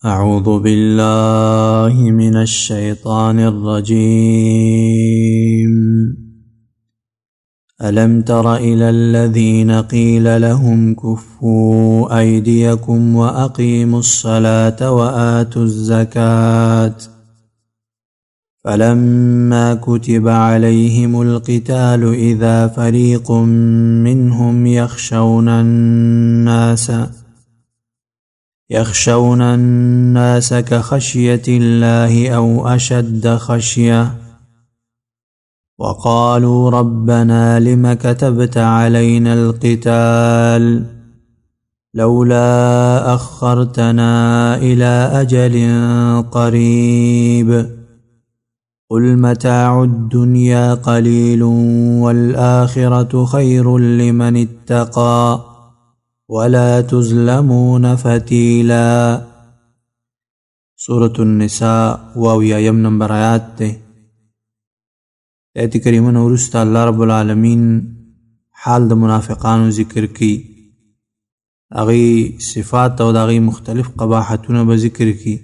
أعوذ بالله من الشيطان الرجيم. ألم تر إلى الذين قيل لهم كفوا أيديكم وأقيموا الصلاة وآتوا الزكاة فلما كتب عليهم القتال إذا فريق منهم يخشون الناس كخشية الله أو أشد خشية وقالوا ربنا لم كتبت علينا القتال لولا أخرتنا إلى أجل قريب قل متاع الدنيا قليل والآخرة خير لمن اتقى ولا تظلمون فتیلا. سورة النساء واویایم نمبر آیات تے. آیت کریمہ نورست اللہ رب العالمین حال د منافقانو ذکر کی، اغی صفات او داغی مختلف قباحتون با ذکر کی،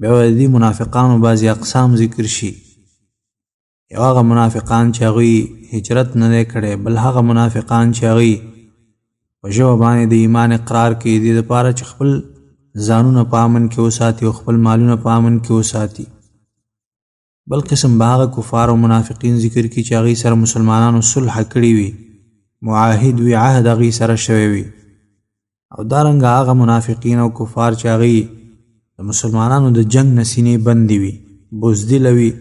بیو دی منافقانو بازی اقسام ذکر شی. یو آغا منافقان چاگوی ہجرت ندے کڑے، بل آغا منافقان چاگوی وجو باندې د ایمان اقرار کوي، د لپاره چې خپل ځانونه په امن کې وساتي او خپل مالونه په امن کې وساتي. بل قسم به هغه کفار او منافقین ذکر کی چې هغوی سره مسلمانانو صلح کړي وي، معاهد وي، عهد هغوی سره شوی وي. او دارنګه هغه منافقین او کفار چې هغوی د مسلمانانو د جنگ نه سینې بندې وي، بزدله وي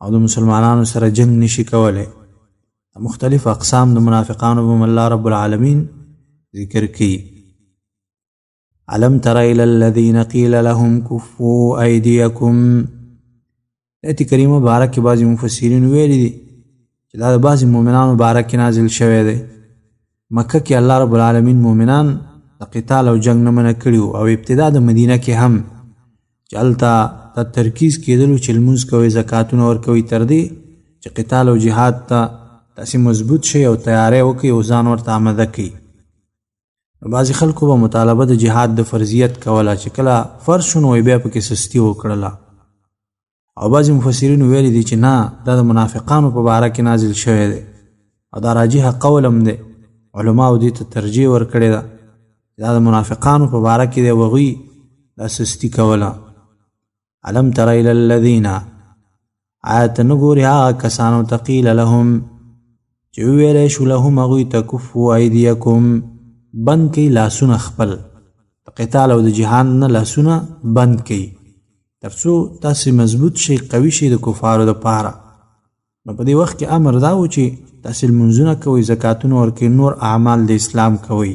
او د مسلمانانو سره جنگ نشي کولی. مختلف اقسام د منافقانو به الله رب العالمین ذکر کی. علم تر الى الذين قيل لهم كفوا ايديكم. ایت کریمه بارک بعضی مفسرین ویلی دي چې دا د بعضی مؤمنانو بارک نازل شوی دی. مکه کې الله رب العالمین مؤمنان د قتال او جنگ نه منع کړي او ابتدا د مدینه کې هم چې هلته د ترکیز کېدلو چې لمونځ کوئ، زکاتونه ورکوئ، تر دې چې قتال او جهاد ته تاسې مضبوط شئ او تیاری وکړئ او ځان ورته آماده کړئ. بعضې خلکو به مطالبه د جهاد د فرضیت کوله، چې کله فرض شو نو بیا پکې سستي وکړله. او بعضې مفسرینو ویلي دي چې نه، دا د منافقانو په باره کې نازل شوی دی او دا راجحه قول هم دی. علماو دې ته ترجیح ورکړې ده، دا د منافقانو په باره کې دی او هغوی دا سستي کوله. علم تر الى الذین، آیا ته نه ګورې هغه کسانو ته قیل لهم چې وویلی شو لهم هغوی ته کفوا ایدیکم، بند کئی لاسونه خپل د قتال او د جهاد نه لاسونه بند کئی ترڅو تاسې مضبوط شئ، قوي شئ د کفارو دپاره. نو په دې وخت کې امر دا و چې تاسې لمونځونه کوئ، زکاتونه ورکوئ، نور اعمال د اسلام کوئ.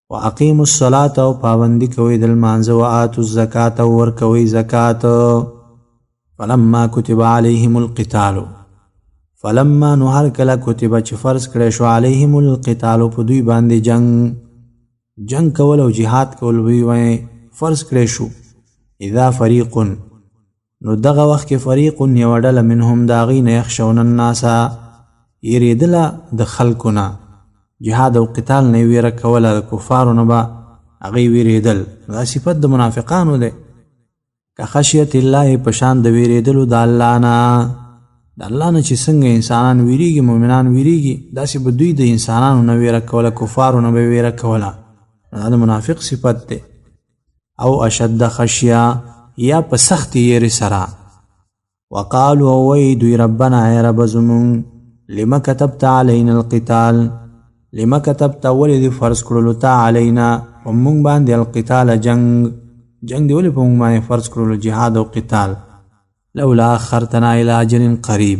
واقیموا الصلاة او پابندي کوئ د لمانځه، وآتوا الزکاة او ورکوئ زکات. فلما کتب علیهم القتال، فلما نو هر کله کتبه چې فرض کړی شو علیهم القتال په دوی باندې جنگ کول او جهاد کول وی فرض کړی شو. اذا فریق، نو دغه وخت کې فریق یوه ډله منهم د هغوی نه یخشون الناس، یریدله د خلکو نه، جهاد او قتال نه ویره کوله، د کفارو نه به هغوی ویریدل. دا صفت د منافقانو دی. که خشیت الله، په شان د ویریدلو د الله نه. د الله نه چې څنګه انسانان ویریږي، مؤمنان ویریږي، داسې به دوی د انسانانو نه ویره کوله، کفارو نه به ویره کوله. دا د منافق صفت دی. او اشد خشیه، یا په سخت یېرې سره. وقالو، وی دوی ربنا ای رب زمون، لما کتبت علینا القتال، لما کتبت ولې دې فرض کړلو تا علینا په مونږ باندې القتال جنگ دې ولې په مونږ باندې فرض کړلو، جهاد او قتال. لولا اخرتنا الى اجل قریب،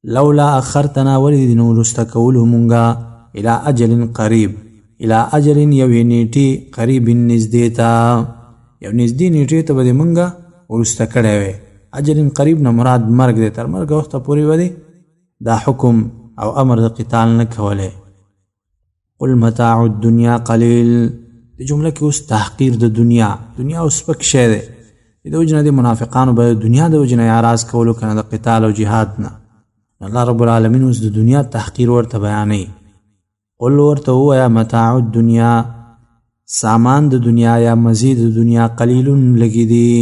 لولا اخرتنا ولې نو وروسته کولو مونږه الى اجل قریب، الى اجل یوې نیټې قریب نږدې ته، یو نږدې نیټې ته به دې مونږه وروسته کړی وی. اجل قریب نه مراد مرګ دی، تر مرګ وخته پورې به دې دا حکم او امر د قتال نه کولی. قل متاع الدنیا قلیل، د جمله کې اوس تحقیر د دنیا اوس سپک شی دی. د وجنه د منافقانو به دنیا د وجنه اعراض کولو کنه د قتال او جهاد نه. الله رب العالمین اوس د دنیا تحقیر ورته بیانوي. قل ورته ووایه متاع الدنیا، سامان د دنیا یا مزید د دنیا قلیلون لگی دی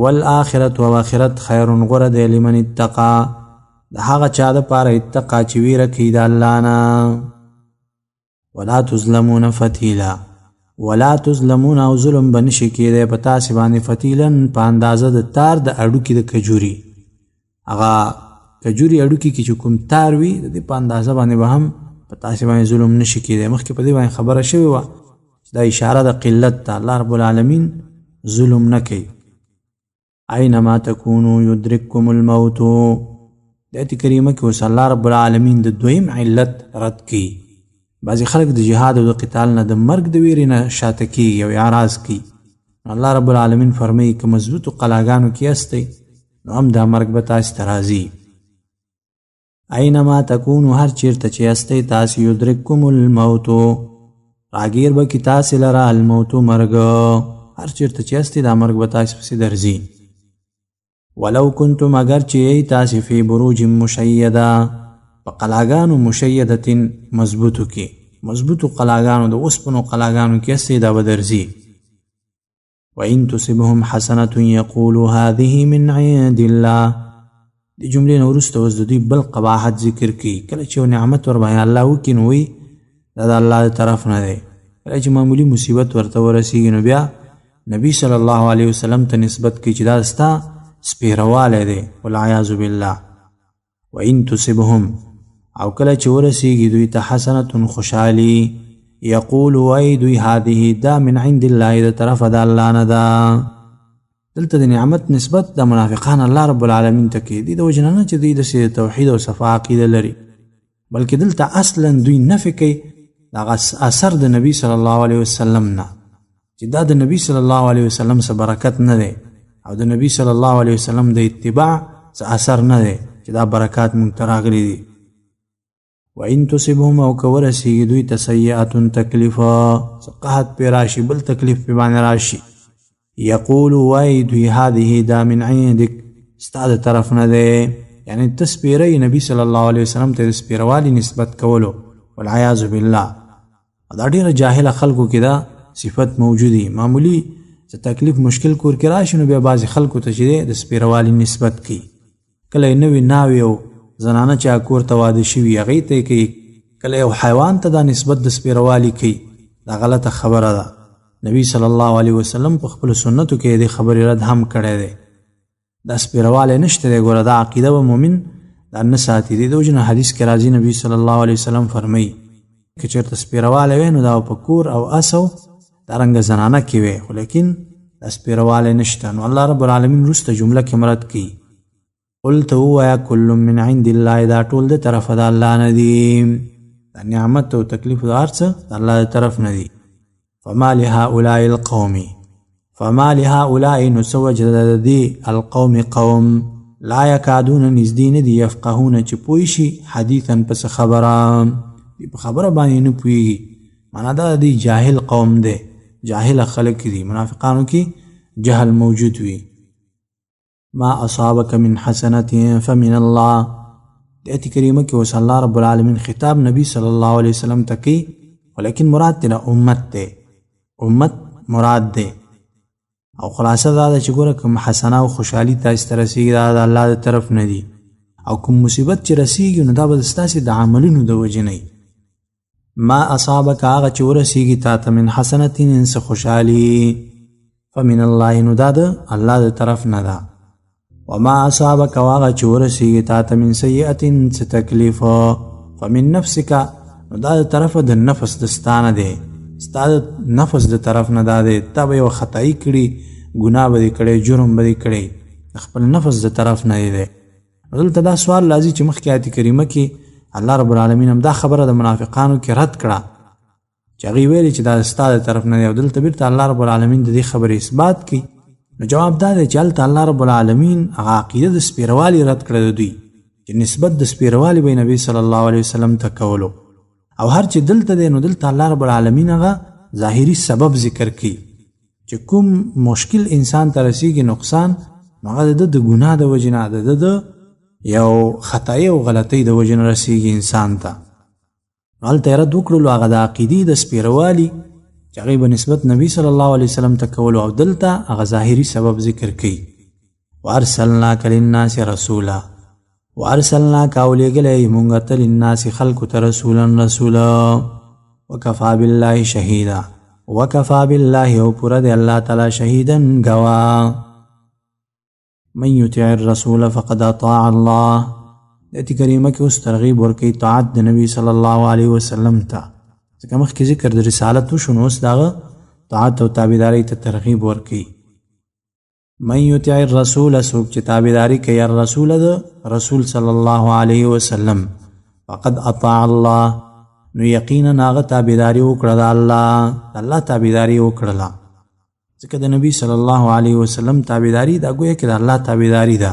والآخرت و آخرت خیر غره دی لمن اتقا د هغه چا د پاره اتقا چې ویره کوي د الله نه ولا تظلمون فتیلا ولا تظلمون او ظلم بنشي کېدی په تاسې باندې فتیلن په اندازه د تار د اډوکې د کجوري هغه کجوري اډوکې کې چې کوم تار وي د دې په اندازه باندې به هم په تاسې باندې ظلم نشي کېدی مخکې په دې باندې خبره شوې وه چې دا اشاره د قلت ته الله رب العالمین ظلم نه کوي اینما تکونو یدرککم الموت د آیت کریمه کې اوس الله رب العالمین د دویم علت رد کوي بعضې خلک د جهاد او د قتال نه د مرګ د ویرې نه شاته کېږي او اعراض کوي الله رب العالمین فرمایي که مضبوطو قلاګانو کې یاستئ نو هم دا مرګ به تاسې ته راځي اینما تکونو هر چیرته چې یاستئ تاسې یدرککم الموت راګیر به کې تاسې لره الموت مرګ هر چیرته چې یاستئ دا مرګ به تاسې پسې درځي ولو کنتم اگر چې یی تاسې فی بروج مشیده په قلاګانو مشیدتن مضبوطو کې مضبوطو قلاګانو د اوسپنو قلاګانو کې یاستئ دا به درځي وإن تصبهم حسنة يقولوا هذه من عند الله دې جملې نه وروسته اوس د دوی بل قباحت ذکر کوي کله چې یو نعمت ور باندې الله وکړي نو وایي دا د الله طرف نه دی کله چې معمولي مصیبت ورته ورسیږي نو بیا نبی صلی الله علیه وسلم ته نسبت کوي چې دا ستا سپیروالی دی والعیاذ بالله وإن تصبهم او کله چې ورسیږي دوی ته حسنة خوشحالي یقولو ای دوی هذه دا من عند الله د طرف د الله نه ده دلته د نعمت نسبت د منافقان الله رب العالمین ته کوي د وجې نه چې دوی د توحید او صفا عقیده لري بلکې دلته اصلا دوی نفي کوي د اثر د نبی صلی الله علیه وسلم نه چې دا د نبی صلی الله علیه وسلم څخه برکت نه دی او د نبی صلی الله علیه وسلم د اتباع څه اثر نه دی چې دا برکات مونږ ته راغلي دي وإن تصبهم او که ورسیږي دوی ته سیئة تکلیفه څه قحط پې راشي بل تکلیف پې باندې راشي یقولو وایي دوی هذه دا من عندک ستا د طرف نه دی یعنې ته سپیری نبی صلی الله علیه وسلم ته د سپیروالي نسبت کولو والعیاذ بالله دا ډېره جاهله خلکو کې دا صفت موجودي معمولی چې تکلیف مشکل کور کې راشي نو بیا بعضې خلکو ته چې د سپیروالي نسبت کوي کله یې نوې ناوې او زنانه چې کور ته واده شوي هغې ته یې کوي کله یو حیوان ته دا نسبت د سپیروالي کوي دا غلطه خبره ده نبی صلی الله علیه وسلم په خپلو سنتو کې دې خبرې رد هم کړی دی دا سپیروالی نشته دی ګوره دا عقیده به مؤمن دا نه ساتي دی د وجې نه حدیث کې راځي نبی صلی الله علیه وسلم فرمایي که چېرته سپیروالی وی نو دا په کور او اسو دارنګه زنانه کې وی خو لیکن دا سپیروالی نشته نو الله رب العالمین وروسته جمله کې مرد کوي قلت ووایا کل من عند الله دا ټول د طرفه د الله نه دي دا نعمت او تکلیف د هر څه د الله د طرف نه دي فما لهؤلاء القوم فما لهؤلاء نو څه وجه د دې القوم قوم لا یکادون نږدې نه دي یفقهون چې پوه شي حدیثا پس خبره په خبره باندې نه پوهېږي معنا دا دی جاهل قوم دی جاهل خلک دي منافقانو کې جهل موجود وي ما اصابك من حسنة فمن الله د آیت کریمه کې اوس الله رب العالمین خطاب نبی صلی الله علیه وسلم ته کوي ولیکن مراد تینا امت دی امت مراد دی او خلاصه دا ده چې ګوره کوم حسنه او خوشحالي تاسو ته رسېږي دا د الله د طرف نه دي او کوم مصیبت چې رسېږي نو دا به ستاسې د عملونو د وجې نه ما اصابک هغه چې ورسېږي تا ته من حسنة څه خوشحالي فمن الله نو دا د الله د طرف نه ده وما اصابك واغا چې ورسېږي تا ته من سیئة څه تکلیف فمن نفسك نو دا د طرفه د نفس د ستانه دی ستا د نفس د طرف نه دا دی تا به یوه خطایي کړي ګناه به دې کړی جرم به دې کړی د خپل نفس د طرف نه دی دلته دا سوال راځي چې مخکې آیت کریمه کې الله رب العالمین هم دا خبره د منافقانو کې رد کړه چې هغوی ویلي چې دا ستا د طرف نه دی او دلته بیرته الله رب العالمین د دې خبرې اثبات کوي نو جواب دا دی چې هلته الله رب العالمین هغه عقیده د سپیروالي رد کړه د دوی چې نسبت د سپیروالي به نبی صلی الله علیه وسلم ته کولو او هر چې دلته دی نو دلته الله رب العالمین هغه ظاهري سبب ذکر کوي چې کوم مشکل انسان ته رسیږي نقصان نو هغه د ګناه د وجې نه د یو خطایي او غلطۍ د وجې نه رسیږي انسان ته هلته یې رد وکړلو هغه د عقیدې د سپیروالي چې هغې به نسبت نبی صلی الله علیه وسلم ته کولو او دلته هغه ظاهري سبب ذکر کوي. وارسلناک للناس رسولا، وارسلناک او لېږلی مونږ ته للناس خلکو ته رسولا وکفا بالله شهیدا، وکفا بالله او پوره دی الله تعالی شهیدا گواه. من یطع الرسول فقد اطاع الله، دې کریمه کې اوس ترغیب ورکوي طاعت د نبی صلی الله علیه وسلم ته، ځکه مخکې ذکر د رسالت وشو نو اوس د هغه طاعت او تابعدارۍ ته ترغیب ورکوي. من یطع الرسول، څوک چې تابعداري کوي الرسول د رسول صلی الله علیه وسلم، فقد اطاع الله، نو یقینا هغه تابعداري وکړه د الله تابعداري وکړله، ځکه د نبی صلی الله علیه وسلم تابعداري دا ګویا کې د الله تابعداري ده.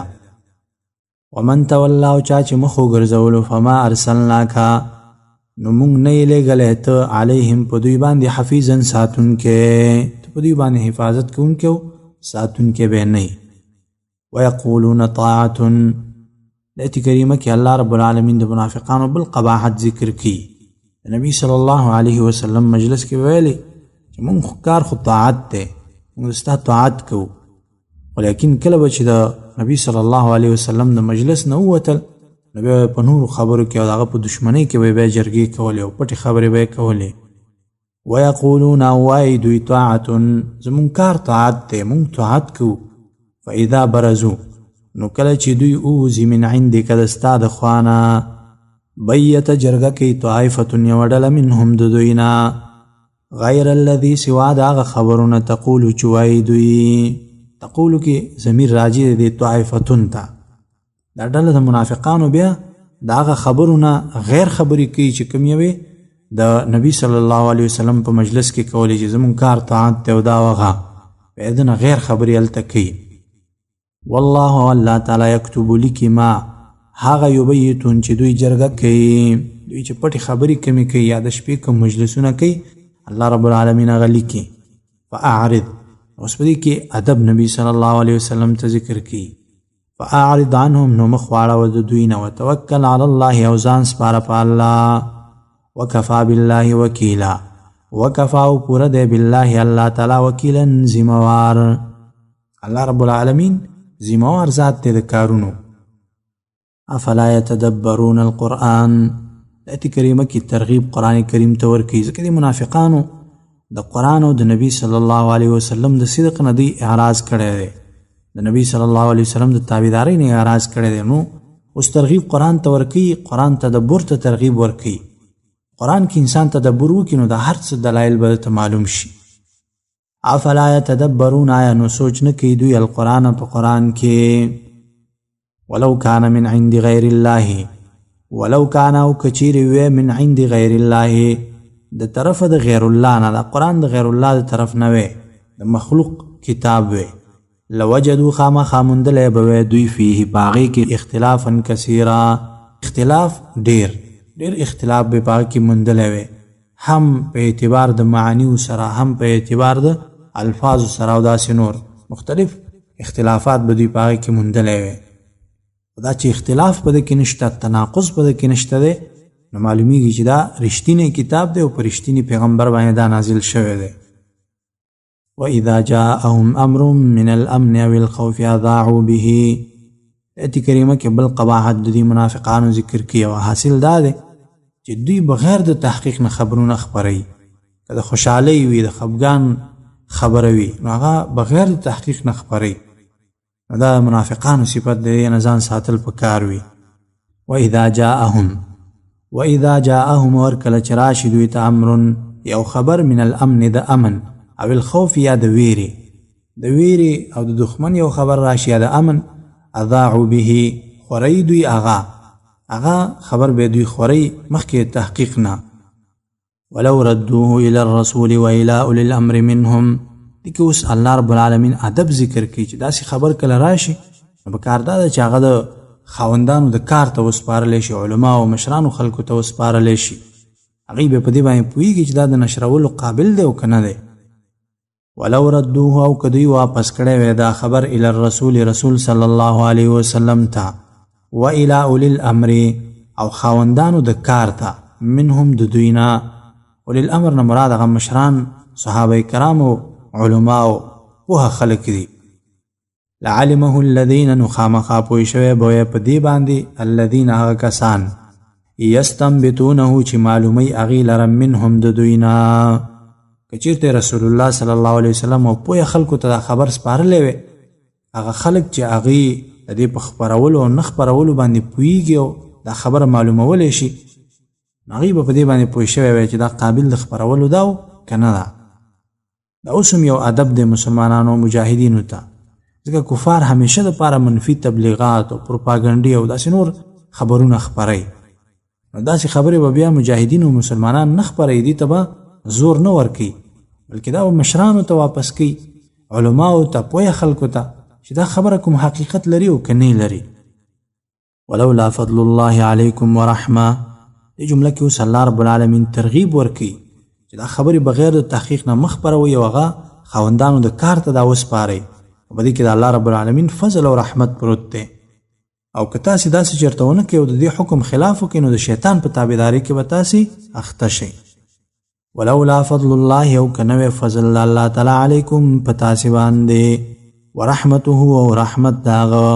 ومن تولى، او چا چې مخ وګرځولو، فما ارسلناک، نو مونږ نه یې لېږلی ته علیهم په دوی باندې حفیظا ساتونکی، ته په دوی باندې حفاظت کوونکی او ساتونکی به نه. ویقولون طاعة، د آیت کریمه کې الله رب العالمین د منافقانو بل قباحت ذکر کی. د نبی صلی الله علیه وسلم مجلس کې ویلي چې مونږ کار خو طاعت دی، مونږ ستا طاعت کوو، ولیکن کله به چې د نبی صلی الله علیه وسلم د مجلس نه ووتل نو بیا په نورو خبرو کې او د هغه په دشمنۍ کې به بیا جرګې کولې او پټې خبرې به یې کولې. ویقولون، وایي دوی طاعة، زمونږ کار طاعت دی، مونږ طاعت کوو. فاذا برزو، نو کله چې دوی اوزي من عندک د ستا د خوانه، بیت جرګه کوي طائفة یوه ډله منهم د دوی نه، غیر الذي سوا د هغه خبرونه تقولو چې وایي دوی، تقولو کې ضمیر راجع دی طائفتون ته، دا ډله د منافقانو بیا د هغه خبرونه غیر خبرې کوي چې کوم یوې د نبی صلی الله علیه وسلم په مجلس کې کولی چې زمونږ کار طاعت دی او دا وغه بیا د نه غیر خبرې هلته کوي. والله الله تعالی یکتب لیکي ما هغه یبیتون چې دوی جرګه کوي، دوی چې پټې خبرې کمې کوي یا د شپې کوم مجلسونه کوي، الله رب العالمین هغه لیکي. فاعرض، اوس په دې کې ادب نبی صلی الله علیه وسلم ته ذکر کی. فاعرض عنهم، نو مخ واړوه د دوی نه، وتوکل علی الله، او ځان سپاره په الله. وکفا بالله وکیلا، وکفا او پوره دی بالله الله تعالی وکیلا ذموار، الله رب العالمین ذموار ذات دی د کارونو. افلا یتدبرون القرآن، د آیت کریمه کې ترغیب قرآن کریم ته ورکوي، ځکه د منافقانو د قرآن او د نبی صلی الله علیه وسلم د صدق نه دوی اعراض کړی دی، د نبی صلی الله علیه وسلم د تابعدارۍ نه اعراض کړی دی. نو اوس ترغیب قرآن ته ورکوي، قرآن تدبر ته ترغیب ورکوي. قرآن کې انسان تدبر وکړي نو د هر څه دلایل به ته معلوم شي. افلا یتدبرون، آیا نو سوچ نه کوي دوی القرآن په قرآن کې. ولو کان من عند غیر الله، ولو کان او کچیرې وی من عند غیر الله، د طرف د غیر الله نه، د قرآن د غیر الله د طرف نه وی، د مخلوق کتاب وی، لوجدوا خامخا موندلی به وی دوی فیه باغې کې اختلافا کثیرا، اختلاف ډیر اختلاف به باغې کې موندلی وی، هم په اعتبار د معانیو سره، هم په اعتبار د الفاظو سره او داسې نور مختلف اختلافات به دوی باغې کې موندلی وی. دا چې اختلاف په دې کې نشته، تناقض په دې کې نشته دی، نو معلومیږي چې دا رښتینی کتاب دی او په رښتینی پیغمبر باندې دا نازل شوی دی. وَإِذَا جَاءَهُمْ أَمْرٌ مِّنَ الْأَمْنِ أَوِ الْخَوْفِ أَذَاعُوا بِهِ، آیت کریمه کې بل قباحت د دې منافقانو ذکر کی او حاصل دا دی چې دوی بغیر د تحقیق نه خبرونه خپروي، که د خوشحالۍ وي د خفګان خبره وي نو هغه بغیر د تحقیق نه خپروي. نو دا منافقانو صفت دی، نه ځان ساتل پکار وي. وَإِذَا جاءهم ورکله چې راشي دوی ته امر، یو خبر، من الامن د امن، او الخوف یا د ویری، د ویری او د دښمن یو خبر راشي یا د امن، اذاعوا به خوري دوی هغه خبر به دوی خوري مخکې تحقیق نه. ولو ردوه الى الرسول والى اولي الامر منهم، دغه اوس الله رب العالمین ادب ذکر کوي چې داسې خبر کله راشي نو پکار دا چې هغه د خاوندانو د کار ته وسپارلی شي، علما او مشرانو خلکو ته وسپارلی شي، هغوی به په دې باندې پوهېږي چې دا د نشرولو قابل دی او که نه دی. ولو ردوه، او که دوی واپس کړی وی دا خبر الی الرسول، رسول صلی الله علیه وسلم ته، و الی اولی الامر، او خاوندانو د کار ته، منهم د دوی نه، اولی الامر نه مراد هغه مشران صحابه کرامو علماو پوه خلق دي. لعلمه الذين نخامخا پوه شوی بوی په دې باندې الذين هغه کسان یستنبطونه چې معلومی اغي لرم منهم د دوینا. کچیرته رسول الله صلی الله علیه وسلم او پوه خلکو ته خبر سپارلې وي، هغه خلک چې اغي د دې په خبرولو او نه خبرولو باندې پوهیږي او دا خبره معلومول شي، هغه په دې باندې پوه شوی وي چې دا قابل د خبرولو دا کنه دا. دا اوسم یو ادب د مسلمانانو مجاهدینو ته، ځکه کفار همیشه د پاره منفي تبلیغات او پروپاګاندا او داسې نور خبرونه خبري. نو داسې خبرې به بیا مجاهدین او مسلمانان نه خبري، دي ته به زور نه ورکي، بلکې دا مشرانو ته واپس کوي، علماو ته، پوهه خلکو ته چې دا خبره کوم حقیقت لري او کني لري. ولولا فضل الله علیکم ورحمه، دې جمله کې اوس الله رب العالمین ترغیب ورکي چې دا خبرې بغیر د تحقیق نه مخ پروي او هغه خوندانو د کار ته دا وسپاري. په دې کې د الله رب العالمین فضل او رحمت پروت دی. او که تاسې داسې چېرته ونه کړئ او د دې حکم خلاف وکړئ، نو د شیطان په تابعداري کې به تاسې اخته شئ. ولولا فضل الله، او که نه وی فضل الله تعالی علیکم په تاسې باندې، ورحمته او رحمت د هغه،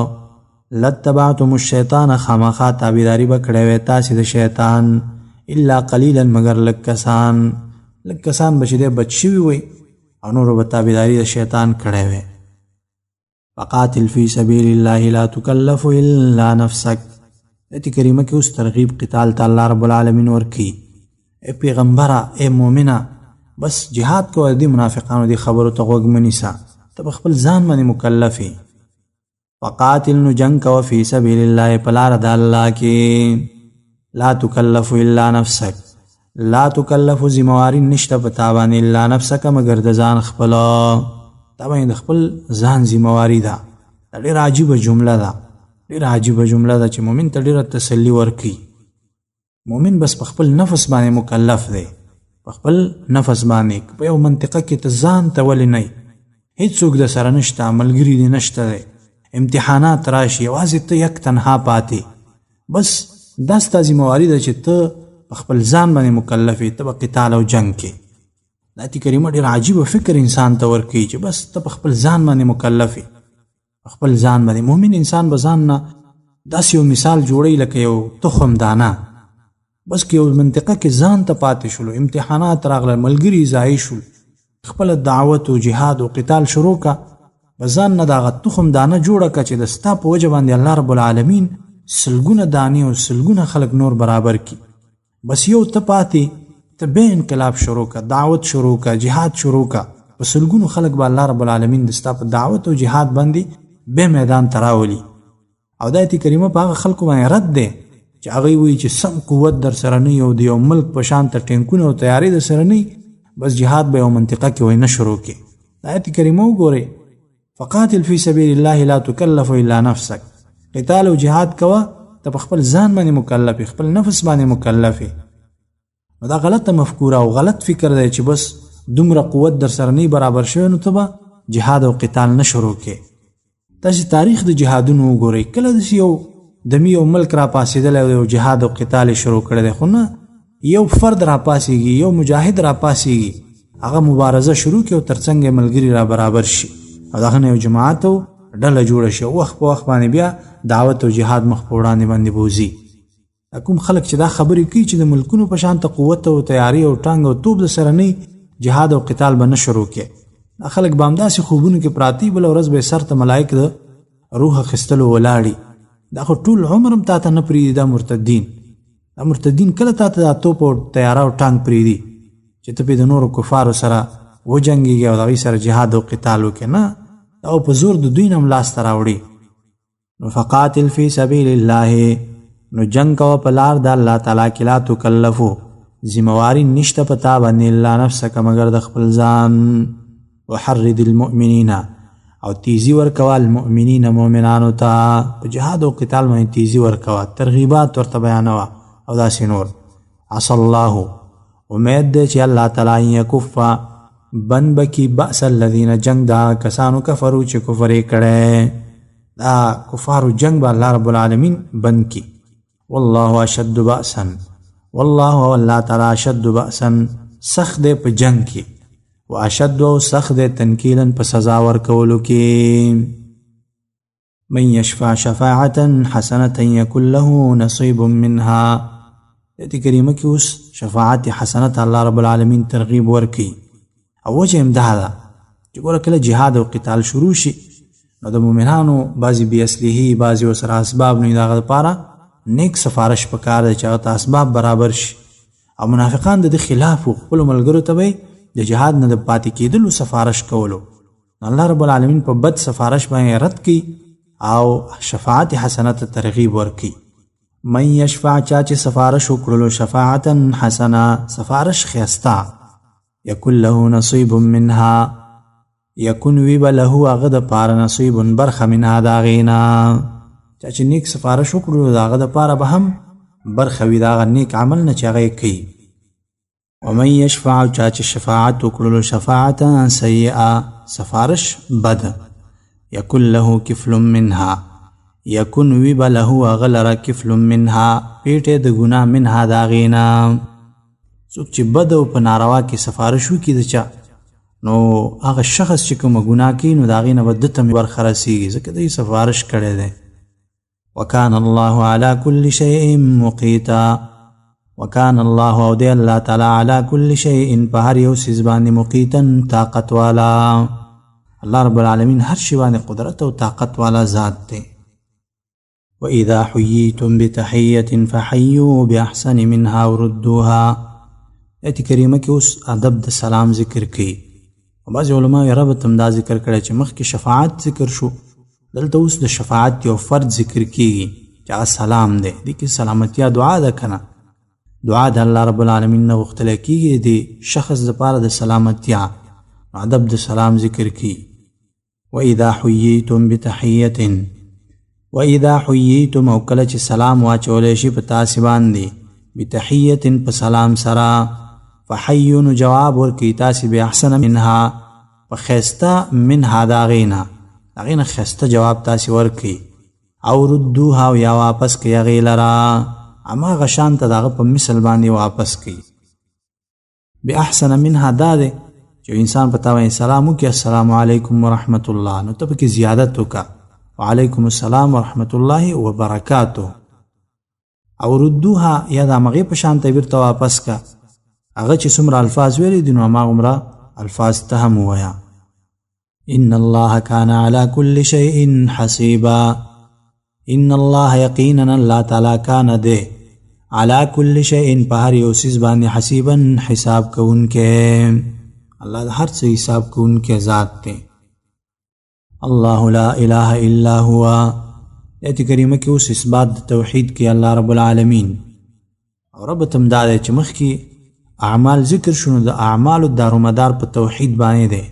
لاتبعتم الشیطان، خامخا تابعداري به کړی وی تاسې د شیطان، الا قلیلا مگر لږ کسان. لږ کسان به چې دی بچ شوي وی او نورو به تابعداري د شیطان کړی وی. فقاتل فی سبیل الله لا تکلف الا نفسک. ایت کریمه کې اوس ترغیب قتال ته الله رب العالمین ورکی. اے پیغمبره، اے مومنه، بس جهاد کوه، دې منافقانو دې خبرو ته غوږ مه نیسه، ته په خپل ځان باندې مکلف یې. فقاتل، نو جنګ کوه، فی سبیل الله، په لاره د الله کې. لا تکلف الا نفسک، لا تکلف ذمواري نشته په تا باندې، الا نفسک مگر د ځان خپله. دا باندې د خپل ځان ذمواري ده. دا ډېره عجیبه جمله ده، ډېره عجیبه جمله ده چې مؤمن ته ډېره تسلي ورکوي. مؤمن بس په خپل نفس باندې مکلف دی، په خپل نفس باندې. په یو منطقه کې ته ځان ته ولې نه، هیڅوک د سره نشته، ملګري دې نشته دی، امتحانات راشي، یوازې ته یک تنها پاتې، بس دا ستا ذمواري ده چې ته په خپل ځان باندې مکلف یې، ته په قتال او جنګ کې. د آیت کریمه ډېر عجیبه فکر انسان ته ورکوي چې بس ته په خپل ځان باندې مکلف یې، په خپل ځان باندې. مؤمن انسان به ځان نه داسې یو مثال جوړوي لکه یو تخم دانه، بس که یو منطقه کې ځان ته پاتې شولو، امتحانات راغله، ملګري ضایع شول، خپله دعوت او جهاد او قتال شروع کا، به ځان نه دغه تخم دانه جوړه که چې د ستا په وجه باندې الله رب العالمین سلګونه دانې او سلګونه خلک نور برابر کی. بس یو ته پاتې، ته به انقلاب شروع کا، دعوت شروع کا، جهاد شروع کا، په سلګونو خلک به الله رب العالمین د ستا په دعوت او جهاد باندې به میدان ته راولي. او د آیت کریمه په هغه خلکو باندې رد دی چې هغوی وایي چې سم قوت در سره نه او د یو ملک په شان ته ټینکونه او تیارې در سره نه، بس جهاد به یو منطقه کې وای نه شروع کړي. د آیت کریمه وګورئ، فقاتل فی سبیل الله لا تکلف الا نفسک. قتال او جهاد کوه، ته په خپل ځان باندې مکلف، خپل نفس باندې مکلف. نو دا غلطه مفکوره او غلط فکر دی چې بس دومره قوت در سره نه برابر شوی نو ته به جهاد او قتال نه شروع کړي. تاسې تاریخ د جهادونو وګورئ، کله داسې یو دمی یو ملک را پاسېدلی او یو جهاد او قتال شروع کړی دی، خو نه یو فرد را پاسېږي، یو مجاهد را پاسېږي، هغه مبارزه شروع کړي او ترڅنګ یې ملګري را برابر شي او دغه نه یو جماعت او ډله جوړه شي، وخت په وخت باندې بیا دعوت او جهاد مخ په وړاندې باندې بوځي. کوم خلک چې دا خبرې کوي چې د ملکونو په شان ته قوت او تیاري او ټانګ او توپ د سره نه، جهاد او قتال به نه شروع کړي، دا خلک به همداسې خوبونو کې پراتی، بله ورځ به سر ته ملایک د روح اخیستلو ولاړي. دا خو ټول عمر هم تا ته نه پرېږدي. دا مرتدین کله تا ته دا توپ او تیاره او ټانګ پرېږدي چې ته پې د نورو کفارو سره وجنګېږي او د هغوی سره جهاد او قتال وکړې؟ نه، دا په زور د دوی نه هم لاسته راوړي. نو فقاتل فی سبیل الله، نو جنگ کوه په لار د الله تعالی کې، لا تکلفو ذمواري نشته په تا باندې، الا نفسک مگر د خپل ځان. وحرد المؤمنین، او تیزی ورکوه المؤمنین مؤمنانو ته، په جهاد او قتال باندې تیزی ورکوه، ترغیبات ورته بیانوه او داسې نور. عسى الله، امید دی چې الله تعالی یکف بند بکی بأس الذین، جنگ دا کسانو کفرو چې کفر یې کړی، دا کفارو جنگ به الله رب العالمین بند کی. والله اشد بأسا، والله والله تعالی اشد بأسا، سخت دی په جنگ کې، واشد او سخت دی تنکیلا په سزا ورکولو کې. من یشفع شفاعة حسنة یکن له نصیب منها. ایت کریمه کې اوس شفاعت حسنه الله رب العالمین ترغیب ورکي او وجه هم دا ده چې ګوره کله جهاد او قتال شروع شي نو د مؤمنانو بعضې بې اصلحې بعضې ورسره اسباب نه وي د هغه دپاره نیک سفارش پکار دی چې هغه ته اسباب برابر شي او منافقان د ده خلاف و خپلو ملګرو ته به د جهاد نه د پاتې کېدلو سفارش کولو. الله رب العالمین په بد سفارش باندې رد کوي او شفاعت حسنه ته ترغیب ورکي. من یشفع چا چې سفارش وکړلو شفاعتا حسنه سفارش ښایسته یکن له نصیب منها یکن وی به له هغه دپاره نصیب برخه منها د هغې نه. چا چې نیک سفارش وکړلو د هغه دپاره به هم برخه وي د هغه نیک عمل نه چې هغه یې کوي. ومن یشفع چا چې شفاعت وکړلو شفاعتا سیئه سفارش بد یکن له کفل منها یکن وی به له هغه لره کفل منها پیټې د ګناه منها د هغې نه. څوک چې بد او په ناروا کې سفارش وکړي د چا نو هغه شخص چې کومه ګناه کوي نو د هغې نه به ده ته برخه رسېږي ځکه دوی سفارش کړی دی. وکان الله علی کل شیء مقیتا وکان الله او دی الله تعالی علی کل شیء په هر یو څیز باندې مقیتا طاقت والا. الله رب العالمین هر شي باندې قدرت او طاقت والا ذات دی. وَإِذَا حُيِّيتُم بِتَحِيَّةٍ فَحَيُّوا بِأَحْسَنِ مِنْهَا وَرُدُّوهَا. ایت کریمه کې اوس ادب د سلام ذکر کوي او بعضې علما یې ربط هم دا ذکر کړی چې مخکې شفاعت ذکر شو دلته اوس د شفاعت یو فرد ذکر کیږي چې هغه سلام دی. دې کې سلامتیا دعا ده که نه دعا د الله رب العالمین نه غوښتلی کیږي د شخص دپاره د سلامتیا ادب د سلام ذکر کوي. وَإِذَا حُيِّيتُم بِتَحِيَّةٍ وَإِذَا حُيِّيتُم او کله چې سلام واچولی شي په تاسې باندې بتحیة په سلام سره فحیو نو جواب ورکوي تاسې بأحسن منها په ښایسته منها د هغې نه د هغې نه ښایسته جواب تاسې ورکوي او ردوها او یا واپس کوي هغې لره هماغه شان ته د هغه په مثل باندې واپس کوي. بأحسن منها دا دی چې انسان په تا باندې سلام وکړي السلام علیکم ورحمت الله نو ته پکې زیادت وکړه وعلیکم السلام ورحمت الله وبرکاته او ردوها یا د همغې په شان ته بیرته واپس که هغه چې څومره الفاظ ویلي دي نو هماغومره الفاظ ته هم ووایه. ان الله کان علی کل شیء حسیبا. ان الله یقینا الله تعالی کان دی علی کل شیء په هر یو څیز باندې حسیبا حساب کوونکی. الله د هر څه حساب کوونکی ذات دی. الله لا اله الا هو. ایت کریمه کې اوس اثبات د توحید کې الله رب العالمین او ربط هم دا دی چې مخکې اعمال ذکر شنو د اعمالو دارومدار په توحید باندې دی.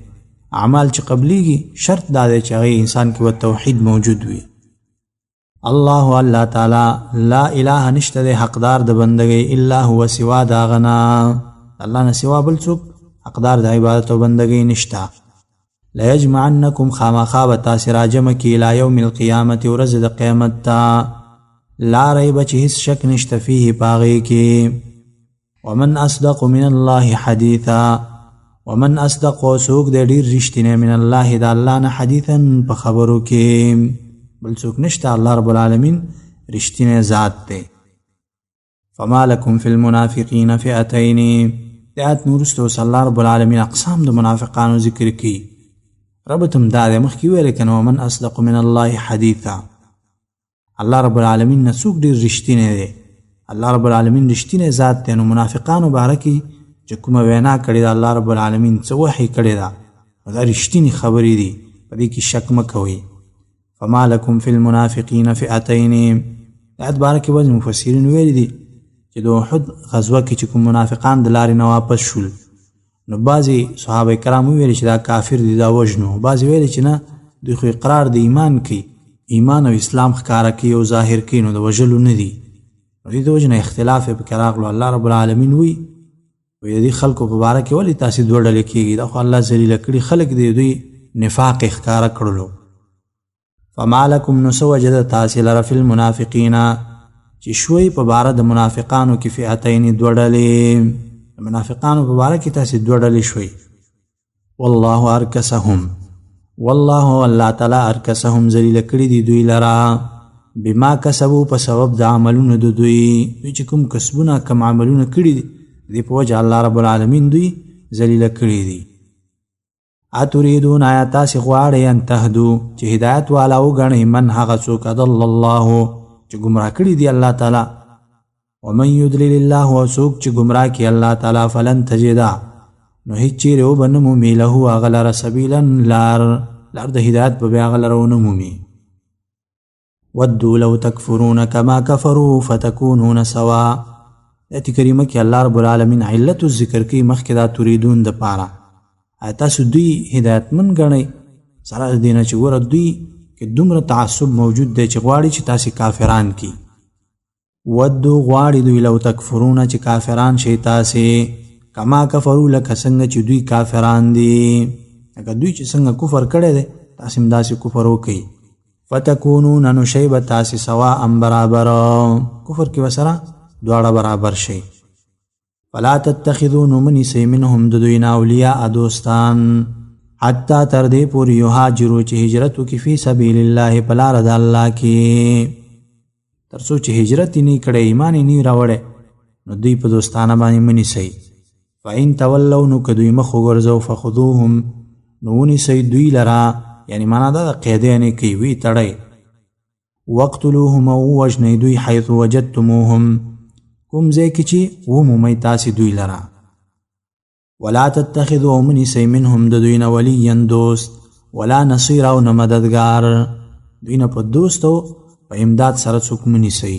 اعمال چې قبلیږي شرط دا دی چې هغې انسان کې و توحید موجود وي. الله تعالی لا اله نشته دی حقدار د بندګۍ الا هو سوا د هغه نه الله نه سوا بل څوک حقدار د عبادت او بندګۍ نشته. لیجمعنکم خامخا به تاسې راجمع کړي الی یوم القیامت ورځ د قیامت ته لا ریب چې هیڅ شک نشته فیه په هغې کې. ومن اصدق من الله حدیثا ومن اصدق او څوک دی ډېر رښتینی من الله د الله نه حدیثا په خبرو کې بل څوک نشته الله رب العالمین رښتینی ذات دی. فما لکم فی المنافقین فئتین. د آیت نه وروسته اوس الله رب العالمین اقسام د منافقانو ذکر کوي. ربط هم دا دی مخکې ویلی که نه ومن اصدق من الله حدیثا الله رب العالمین نه څوک ډېر رښتینی دی. الله رب العالمین رښتینی ذات دی. نو منافقانو باره کې چې کومه وینا کړې ده الله رب العالمین څه وحی کړې ده نو دا رښتینې خبرې دي په دې کې شک مه کوئ. فما لکم فی المنافقین فئتین. د آیت باره کې بعضې مفسرین ویلي دي چې د احد غزوه کې چې کوم منافقان د لارې نه واپس شول نو بعضې صحابه کرام وویلي چې دا کافر دي دا وژنو. بعضې ویلي چې نه دوی خو اقرار د ایمان کوي ایمان او اسلام ښکاره کوي او ظاهر کوي نو د وژلو نه دي. نو دې د وجې نه اختلاف یې پکې راغلو. الله رب العالمین وایي د دې خلکو په باره کې ولې تاسې دوه ډلې کېږي دا خو الله ذلیله کړي خلک دی دوی نفاق یې ښکاره کړلو. فما لکم نو څه وجه ده تاسې لره فی المنافقین چې شوی په باره د منافقانو کې فئتین دوه ډلې د منافقانو په باره کې تاسې دوه ډلې شوی. والله ارکسهم والله الله تعالی ارکسهم ذلیل کړي دي دوی لرا بما کسبوا په سبب د عملونو د دوی چې کوم کسبونه کوم عملونه کړي دي په وجه الله رب العالمین دوی ذلیل کړي دي. اتریدون آیا تاسې غواړئ ان تهدو چې هدایت والا وګڼئ من هغه څوک اضل الله چې ګمراه کړي دي الله تعالی ومن یضلل الله او څوک چې ګمراه کړي الله تعالی فلن تجدا نو هیڅ چیرې وبه نه مومي له هغه لره سبیلا لار د هدایت به بیا هغه لره ونه مومي. ودوا لو تکفرون کما کفروا فتکونون سوا. آیت کریمه کې الله رب العالمین علت ذکر کوي مخکې دا تریدون د پاره تاسو دوی هدایتمن ګڼئ سره د دې نه چې ګوره دوی کې دومره تعصب موجود دی چې غواړي چې تاسې کافران کي. ودو غواړي دوی لو تکفرون چې کافران شئ تاسې کما کفرو لکه څنګه چې دوی کافران دي لکه دوی چې څنګه کفر کړی دی تاسې هم داسې کفر وکئ. فتکونون نو شئ به تاسې سواء برابر کفر کې ورسره دواړه برابر شئ. فلا تتخذوا نمنیسئ منهم د دوی نه اولیاء دوستان حتی تر دې پورې یهاجروا چې هجرت وکړي فی سبیل الله په لاره د الله کې تر څو چې هجرت یې نه کړی ایمان یې نه راوړی نو دوی په دوستانه باندې منیسئ. فإن تولوا نو که دوی مخ وګرځو فخذوهم نو ونیسئ دوی لره یعنی معنا دا د قیدیانې کوي وی تړئ. وقتلوهم او ووژنئ دوی حیث وجدتموهم کوم ځای کې چې ومومئ تاسې دوی لره. ولا تتخذوا منیسئ منهم د دوی نه ولیا دوست ولا نصیر او نه مددګار دوی نه په دوست او په امداد سره څوک منیسئ.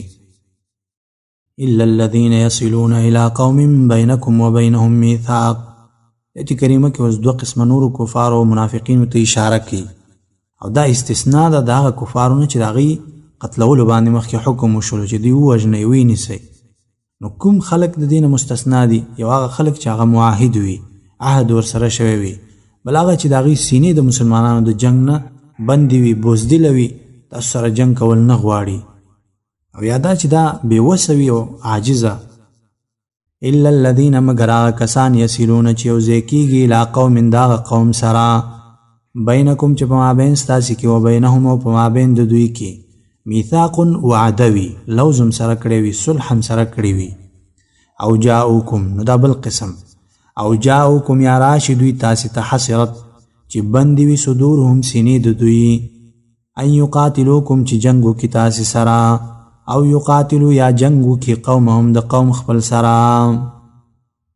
الا الذین یصلون الى قوم بینکم وبینهم میثاق. آیت کریمه کې اوس دوه قسمه نورو کفارو او منافقینو ته اشاره کوي او دا استثناء ده د هغه کفارو نه چې د هغوی قتلولو باندې مخکې حکم وشولو چې دوی ووژنئ وینیسئ. نو کوم خلق د دین مستثنا دي یو هغه خلق چې هغه معاهد وي عهد ورسره شوی وي بل هغه چې د هغوی سینې د مسلمانانو د جنګ نه بندې وي بزدله وي تاسو سره جنګ کول نه غواړي او یا دا چې دا بېوسه وي او عاجزه. الا الذین مگر هغه کسان یصلون چې یو ځای کېږي الی قوم د هغه قوم سره بینکم چې په مابین ستاسې کې و بینهم او په مابین د دوی کې میثاق وعده وي لوزم سره کړی وي صلح هم سره کړی وي. او جاؤکم نو دا بل قسم او جاؤکم یا راشي دوی تاسې ته حسرت چې بندې وي صدورهم سینې د دوی ان یقاتلوکم چې جنګ وکړي تاسې سره او یقاتلو یا جنګ وکړي قومهم د قوم خپل سره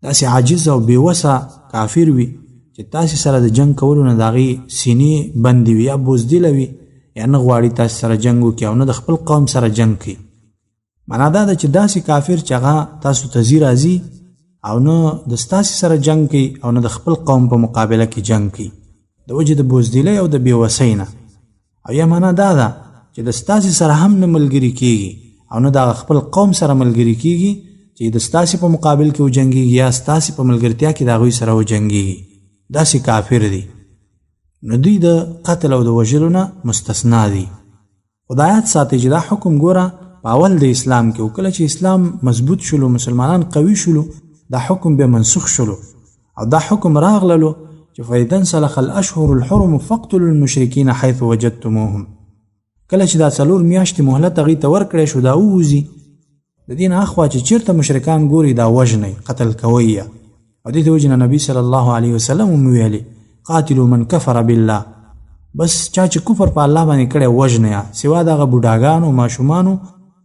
داسې عاجز او بېوسه کافر وي چې تاسې سره د جنګ کولو نه د هغې سینې بندې وي یا بزدله وي یا نه غواړي تاسې سره جنګ وکړي او نه د خپل قوم سره جنګ کوي. معنا دا ده چې داسې کافر چې هغه تاسو ته ځي راځي او نه د ستاسې سره جنګ کوي او نه د خپل قوم په مقابله کې جنګ کوي د وجې د بزدلۍ او د بېوسۍ نه. او یا معنا دا ده چې د ستاسې سره هم نه ملګري کېږي او نه د خپل قوم سره ملګري کېږي چې د ستاسې په مقابل کې وجنګېږي یا ستاسې په ملګرتیا کې د هغوی سره وجنګېږي داسې کافر دي نو دوی د قتل او د وژلو نه مستثنا دي. خدایات ساتي چې دا حکم ګوره په اول د اسلام کې او کله چې اسلام مضبوط شلو مسلمانان قوي شلو دا حکم به منسوخ شلو او دا حکم راغللو چې فإذا انسلخ الأشهر الحرم فاقتلوا المشرکین حيث وجدتموهم. کله چې دا 4 میاشتې مهلت هغوی ته ورکړی شو دا ووځي د دې نه اخوا چې چېرته مشرکان ګوري دا وژنئ قتل کوئ او دې ته وجې نه نبي صلی الله علیه وسلم هم ویلي قاتلوا من کفر بالله بس چا چې کفر په الله باندې کړی وژنه سوا د هغه بوډاګانو ماشومانو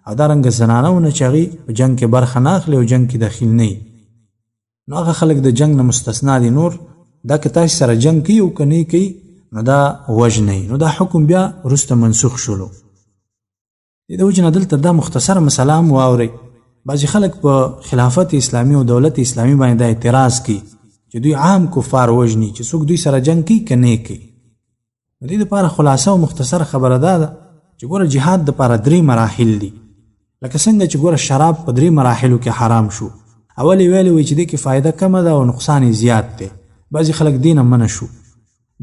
او دارنګه زنانو نه چې هغوی په جنګ کې برخه نه اخلي او جنګ کې دخیل نه وي نو هغه خلک د جنګ نه مستثنا دي. نور دا که تاسې سره جنګ کوي او که نه کوي نو دا وژنئ نو دا حکم بیا وروسته منسوخ شولو. د دې وجې نه دلته دا مختصره مسله هم واورئ. بعضې خلک په خلافت اسلامي او دولت اسلامي باندې دا اعتراض کوي چې دوی عام کفار وژني چې څوک دوی سره جنګ کوي که نه کوي. د دې دپاره خلاصه او مختصره خبره دا ده چې ګوره جهاد دپاره 3 مراحل دي لکه څنګه چې ګوره شراب په 3 مراحلو کې حرام شو. اول یې ویلې وی چې دې کې فایده کمه ده او نقصان یې زیات دی بعضې خلک دې نه منع شو.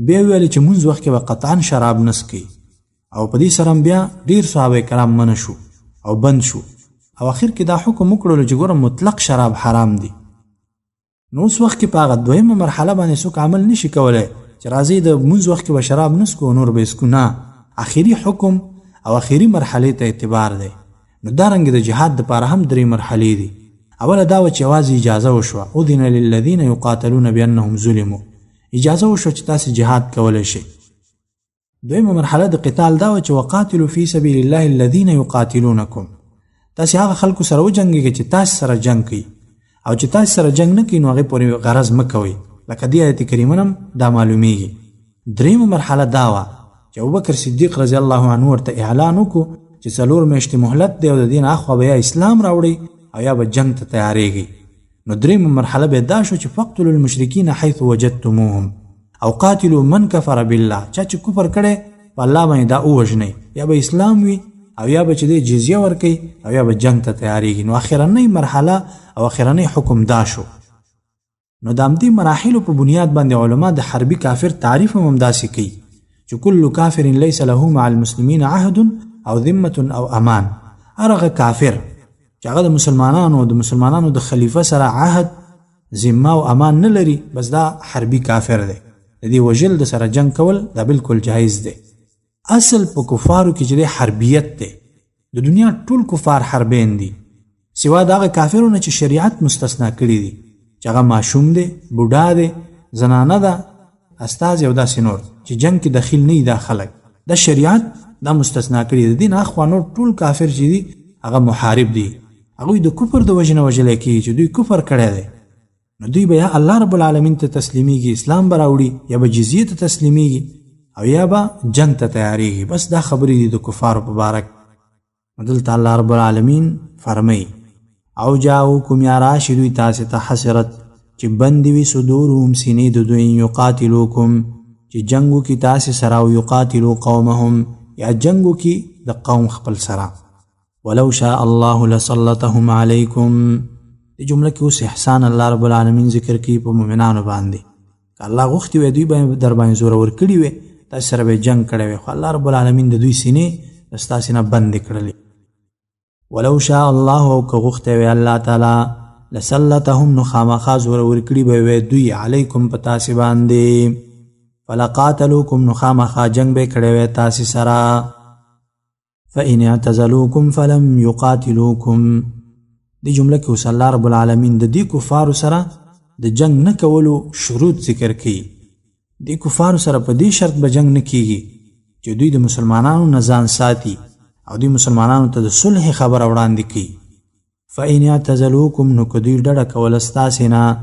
بیا یې ویلې چې مونځ وخت کې به قطعا شراب نه څکي او په دې سره بیا ډېر صحابه کرام منع شو او بند شو او اخر کې دا حکم وکړلو چې ګوره مطلق شراب حرام دی. نو اوس وخت کې په هغه دویمه مرحله باندې څوک عمل نشي کولی چې راځي د مونځ وخت کې به شراب نسکو نور به اسکو نه. اخري حکم او اخري مرحلې ته اعتبار دی. نو دارنګې د جهاد دپاره هم 3 مرحلې دي. اوله دا وه چې یوازې اجازه وشوه اذن للذین یقاتلون بانهم ظلموا، اجازه وشوه چې تاسې جهاد کولی شئ. دویمه مرحله د قتال دا وه چې وقاتلوا فی سبیل الله الذین یقاتلونکم، تاسې هغه خلکو سره وجنګېږئ چې تاسې سره جنګ کوي، او چې تاسې سره جنګ نه کوي نو هغې پورې غرض مه کوئ، لکه دې آیت کریمه هم دا معلومیږي. دریمه مرحله دا وه چې ابوبکر صدیق رضی الله عنه ورته اعلان وکړو چې 4 میاشتې مهلت دی او د دې نه اخوا به یا اسلام راوړئ او یا به جنګ ته تیارېږئ. نو دریمه مرحله به دا شو چې فقتلوا المشرکین حیث وجدتموهم او قاتلوا من کفر بالله، چا چې کفر کړی په الله باندې دا ووژنئ، یا به اسلام وي او یا به چې دی جزیه ورکوي او یا به جنګ ته تیارېږي. نو اخرنۍ مرحله او اخرنۍ حکم دا شو. نو د همدې مراحلو په بنیاد باندې علما د حربي کافر تعریف هم همداسې کوي چې کل کافر لیس له مع المسلمین عهد او ذمة او امان. هغه کافر چې هغه د مسلمانانو د خلیفه سره عهد، ذمه او امان نه لري، بس دا حربي کافر دی. د دې وژل د سره جنگ کول دا بالکل جایز دی. اصل په کفارو کې چې دی حربیت دی. د دنیا ټول کفار حربین دي سوا د هغه کافرونه چې شریعت مستثنا کړي دي، چې هغه ماشوم دی، بوډا دی، زنانه ده، استازي او داسې نور چې جنگ کې دخیل نه دي. دا خلک د شریعت دا مستثنا کړي دي. دین اخوا نور ټول کافر چې دي هغه محارب دي، هغوی د کفر د وجې نه وژلی کېږي چې دوی کفر کړی دی. نو دوی به یا الله رب العالمین ته تسلیمیږي، اسلام به راوړي، یا به جزیه ته تسلیمیږي او یا به جنگ ته تیاریږي. بس دا خبرې دي د کفارو په باره کې. دلته الله رب العالمین فرمایي او جاؤکم یا راشي دوی تاسې ته حسرت چې بندې وي صدورهم سینې د دوی یقاتلوکم چې جنګ وکړي تاسې سره او یقاتلو قومهم یا جنګ وکړي د قوم خپل سره. ولو شاء الله لسلطهم علیکم، دې جمله کې اوس احسان الله رب العالمین ذکر کوي په مؤمنانو باندې. که الله غوښتي وی دوی به در باندې زورور کړي وی، تاسې سره به جنګ کړی وی، خو الله رب العالمین د دوی سینې ستاسې نه بندې کړلې. ولو شاء الله او که غوښتی وی الله تعالی لسلطهم نو خامخا زورور کړي به وی دوی علیکم په تاسې باندې، فلقاتلوکم نو خامخا جنګ به کړی وی تاسې سره. فإن اعتزلوکم فلم یقاتلوکم، دی جمله کې اوس الله رب العالمین د دې کفارو سره د جنگ نه کولو شروط ذکر کړي. دې کفارو سره په دې شرط به جنگ نه کیږي چې دوی د مسلمانانو نه ځان ساتي او دوی مسلمانانو ته د صلح خبره وړاندې کړي. فإن اعتزلوکم نو که دوی ډډه کوله ستاسې نه،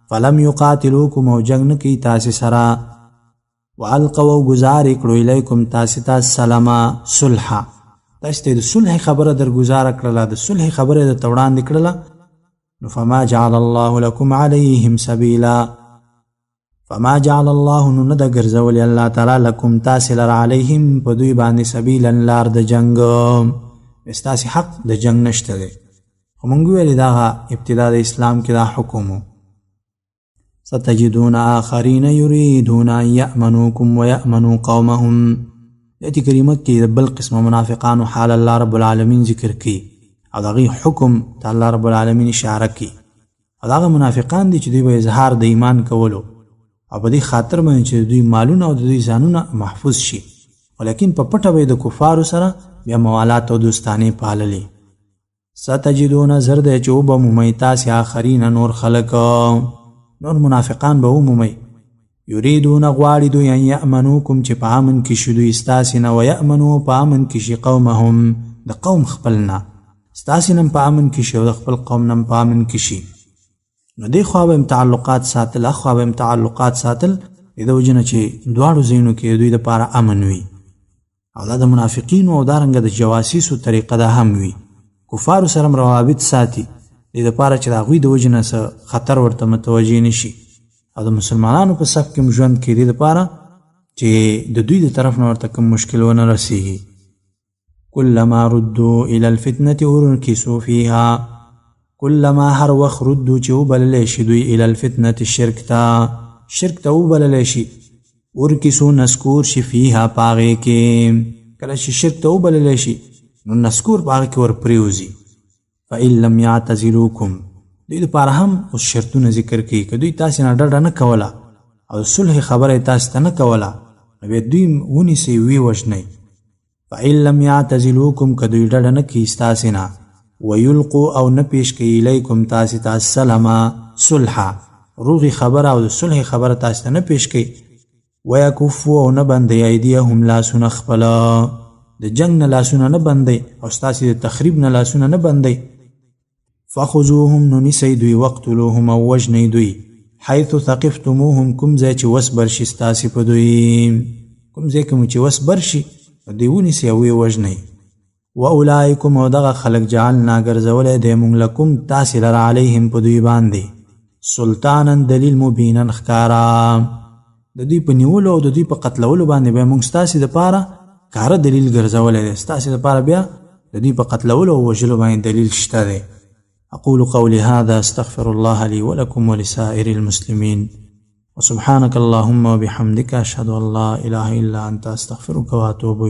فلم یقاتلوکم او جنگ نه کوي تاسې سره، والقوا او ګزار یې کړو الیکم تاسې ته السلام صلحه، تاسې ته د صلح خبره در ګزاره کړله، د صلح خبره یې درته وړاندې کړله. نو فما جعل الله لكم عليهم سبیلا، فما جعل الله نو نه ده ګرځولی الله تعالی لکم تاسې لره علیهم په دوی باندې سبیلا لار د جنګ، ستاسې حق د جنګ نشته دی. خو مونږ ویلې دا ابتدا د اسلام کې دا حکم و. ستجدون آخرین یریدون ان یأمنوکم ویأمنوا قومهم، آیت کریمه کې د بل قسم منافقانو حال الله رب العالمین ذکر کی او دغه حکم ته الله رب العالمین اشاره کی. او دغه منافقان دي چې دوی به اظهار د ایمان کولو او په دې خاطر باندې چې دوی مالونه او دوی ځانونه محفوظ شي، ولیکن په پټه به د کفارو سره بیا موالات او دوستانې پاللې. ستجدون زر دی چې وبمومئ تاسې آخرین نور خلک، نور منافقان به ومومئ، یریدون غواړي دوی ان یأمنوکم چې په امن کې شي دوی ستاسې نه، ویأمنو په امن کې شي قومهم د قوم خپل نه، ستاسې نه په امن کې شي او د خپل قوم نه په امن کې شي. نو دې خوا به تعلقات ساتل، اخوا به تعلقات ساتل، د وجې نه چې دواړو ځایونو کې دوی دپاره امن وي. او دا د منافقینو او دارنګه د جواسیسو طریقه ده هم وي. کفارو سره روابط ساتي دې دپاره چې د هغوی د وجې نه څه خطر ورته متوجه نشي، او د مسلمانانو په صف کې ژوند کې دې دپاره چې د دوی د طرف نه ورته کوم مشکل ونه رسیږي. کلما ردو الى الفتنة ارکسوا فیها، کلما هر وخت ردو چې وبللی شي دوی الى الفتنة شرک ته وبللی شي، ارکسو نسکور شي فیها پاغې کې، کله چې شرک ته وبللی شي نو نسکور پاغې کې ورپریوځي. فإن لم یعتزلوکم، دوی دپاره هم اوس شرطونه ذکر کوي که دوی تاسې نه ډډه نه کوله او صلح خبره یې تاسې ته نه کوله نو بیا دوی ونیسئ ویې وژنئ فإن لم یعتزلوکم که دوی ډډه نه کوي ستاسې نه ویلقوا او نه پیش کوي الیکم تاسې ته السلمه صلحه روغې خبره او د صلح خبره تاسې ته نه پیش کوي ویکفوا او نه بندئ ایدیهم لاسونه خپله د جنگ نه لاسونه نه بندئ او ستاسې د تخریب نه لاسونه نه بندئ فخذوهم نو نیسئ دوی وقتلوهم او وژنئ دوی حیث ثقفتموهم کوم ځای چې وس برشي ستاسې په دوی کوم ځای کې مو چې وس برشي دوی ونیسئ او ویې وژنئ واولئکم او دغه خلک جعلنا ګرځولی دی موږ لکم تاسې لره علیهم په دوی باندې سلطانا دلیل مبینا ښکاره د دوی په نیولو او د دوی په قتلولو باندې بیا موږ ستاسې دپاره کاره دلیل ګرځولی دی ستاسې دپاره بیا د دوی په قتلولو او وژلو باندې دلیل شته دی أقول قولي هذا استغفر الله لي ولكم ولسائر المسلمين وسبحانك اللهم وبحمدك أشهد أن لا إله إلا أنت أستغفرك وأتوب إليك